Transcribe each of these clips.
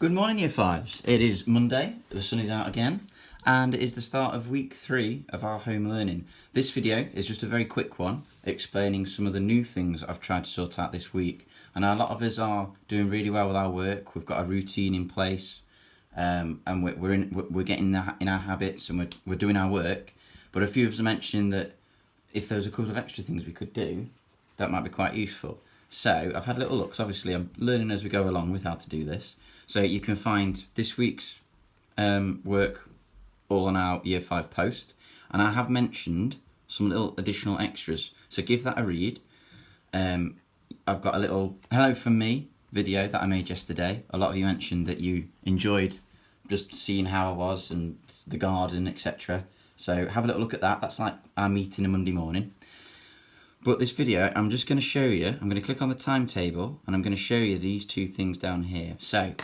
Good morning, Year 5s. It is Monday, the sun is out again, and it is the start of week 3 of our home learning. This video is just a very quick one, explaining some of the new things I've tried to sort out this week. I know a lot of us are doing really well with our work. We've got a routine in place, and we're getting in our habits, and we're doing our work. But a few of us mentioned that if there was a couple of extra things we could do, that might be quite useful. So I've had little looks. Obviously, I'm learning as we go along with how to do this. So you can find this week's work all on our Year 5 post. And I have mentioned some little additional extras. So give that a read. I've got a little hello from me video that I made yesterday. A lot of you mentioned that you enjoyed just seeing how I was and the garden, etc. So have a little look at that. That's like our meeting on Monday morning. But this video, I'm just going to show you, I'm going to click on the timetable and I'm going to show you these two things down here. So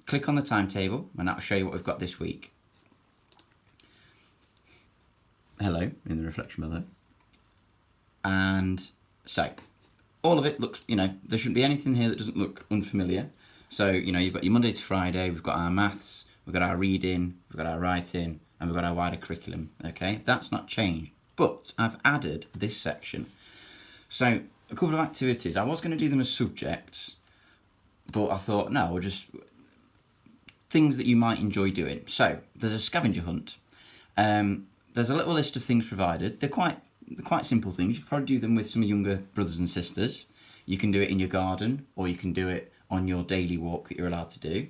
click on the timetable and that'll show you what we've got this week. Hello, in the reflection below. And so, all of it looks, there shouldn't be anything here that doesn't look unfamiliar. So, you've got your Monday to Friday, we've got our maths, we've got our reading, we've got our writing, and we've got our wider curriculum, okay? That's not changed, but I've added this section. So, a couple of activities. I was going to do them as subjects, but I thought, no, we'll just things that you might enjoy doing. So, there's a scavenger hunt. There's a little list of things provided. They're quite simple things. You can probably do them with some younger brothers and sisters. You can do it in your garden, or you can do it on your daily walk that you're allowed to do.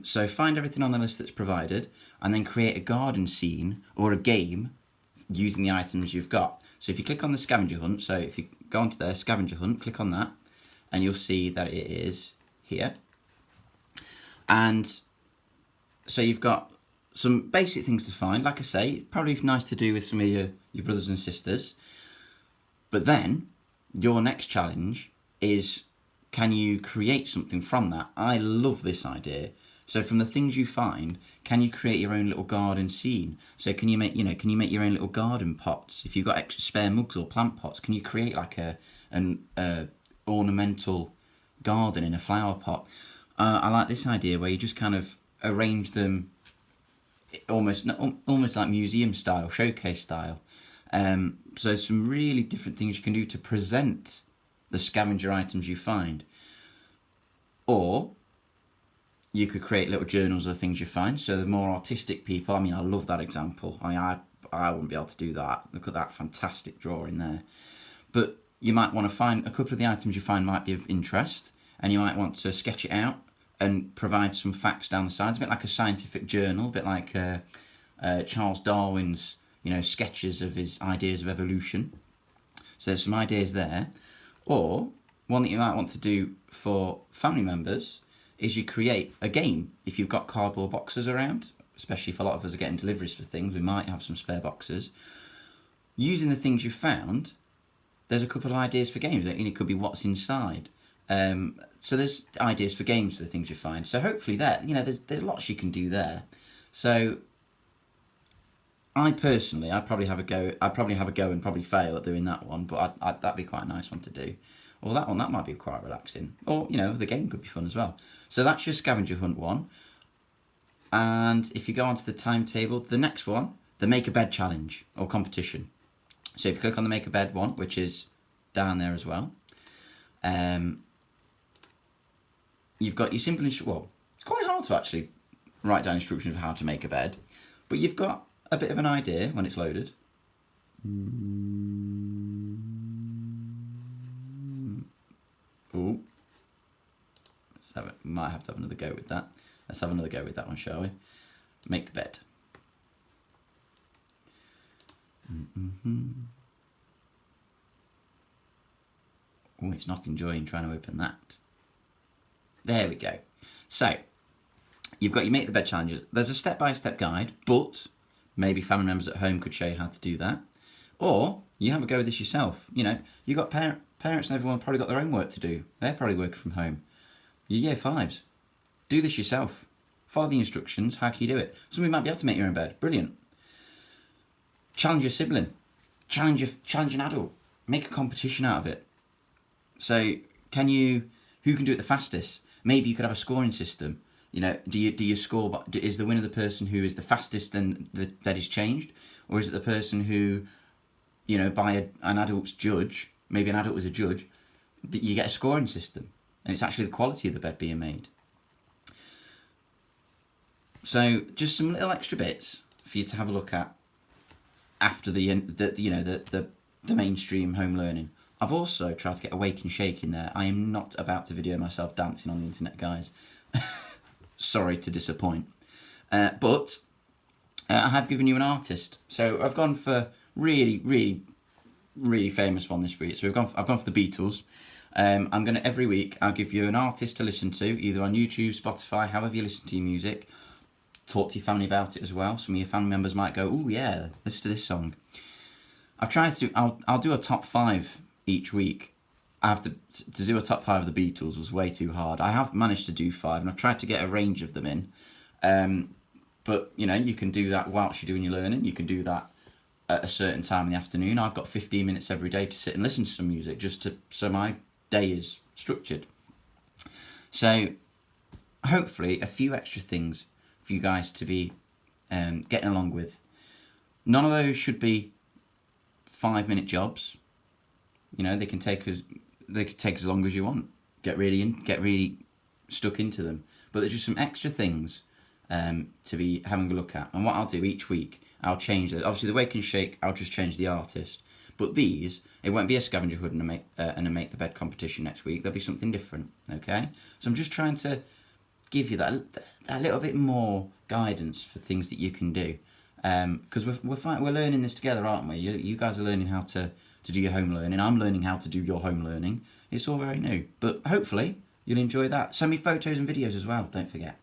So find everything on the list that's provided, and then create a garden scene or a game using the items you've got. So if you click on the scavenger hunt, so if you go onto there, scavenger hunt, click on that, and you'll see that it is here. And so you've got some basic things to find. Like I say, probably nice to do with some of your brothers and sisters. But then, your next challenge is, can you create something from that? I love this idea. So from the things you find, can you create your own little garden scene? So can you make your own little garden pots? If you've got extra spare mugs or plant pots, can you create like an ornamental garden in a flower pot? I like this idea where you just kind of arrange them almost like museum style, showcase style. So some really different things you can do to present the scavenger items you find. Or you could create little journals of the things you find. So the more artistic people, I love that example. I wouldn't be able to do that. Look at that fantastic drawing there. But you might want to find a couple of the items you find might be of interest, and you might want to sketch it out and provide some facts down the sides, a bit like a scientific journal, a bit like Charles Darwin's, sketches of his ideas of evolution. So there's some ideas there. Or one that you might want to do for family members is you create a game. If you've got cardboard boxes around, especially if a lot of us are getting deliveries for things, we might have some spare boxes. Using the things you've found, there's a couple of ideas for games. It could be what's inside. So there's ideas for games for the things you find. So hopefully there's lots you can do there. So I'd probably have a go. I'd probably have a go and probably fail at doing that one, but that'd be quite a nice one to do. Or that might be quite relaxing. Or, the game could be fun as well. So that's your scavenger hunt one. And if you go onto the timetable, the next one, the make a bed challenge or competition. So if you click on the make a bed one, which is down there as well, you've got your simple well, it's quite hard to actually write down instructions of how to make a bed, but you've got a bit of an idea when it's loaded. Ooh. Might have to have another go with that. Let's have another go with that one, shall we? Make the bed. Oh, it's not enjoying trying to open that. There we go. So, you've got your make the bed challenges. There's a step-by-step guide, but maybe family members at home could show you how to do that. Or you have a go with this yourself. You've got parents and everyone probably got their own work to do. They're probably working from home. Your Year 5s. Do this yourself. Follow the instructions. How can you do it? Some of you might be able to make your own bed. Brilliant. Challenge your sibling. Challenge an adult. Make a competition out of it. So, who can do it the fastest? Maybe you could have a scoring system. You know, do you score? Is the winner the person who is the fastest and that is changed, or is it the person who, you know, by an adult's judge, maybe an adult was a judge, that you get a scoring system, and it's actually the quality of the bed being made. So just some little extra bits for you to have a look at after the mainstream home learning. I've also tried to get a wake and shake in there. I am not about to video myself dancing on the internet, guys. Sorry to disappoint. But I have given you an artist. So I've gone for really famous one this week. So I've gone for the Beatles. I'm gonna every week I'll give you an artist to listen to, either on YouTube, Spotify, however you listen to your music. Talk to your family about it as well. Some of your family members might go, "Oh yeah, listen to this song." I've tried to. I'll do a top 5 each week. I have to do a top 5 of the Beatles was way too hard. I have managed to do 5, and I've tried to get a range of them in. But you know, you can do that whilst you're doing your learning. You can do that at a certain time in the afternoon. I've got 15 minutes every day to sit and listen to some music, so my day is structured. So hopefully a few extra things for you guys to be getting along with. None of those should be 5-minute jobs. You know, they can take as long as you want. Get really stuck into them. But there's just some extra things to be having a look at. And what I'll do each week, I'll change it. Obviously, the wake and shake, I'll just change the artist. But these, it won't be a scavenger hunt and a make the bed competition next week. There'll be something different. Okay. So I'm just trying to give you that little bit more guidance for things that you can do. Because we're learning this together, aren't we? You guys are learning how to do your home learning. I'm learning how to do your home learning. It's all very new. But hopefully you'll enjoy that. Send me photos and videos as well, don't forget.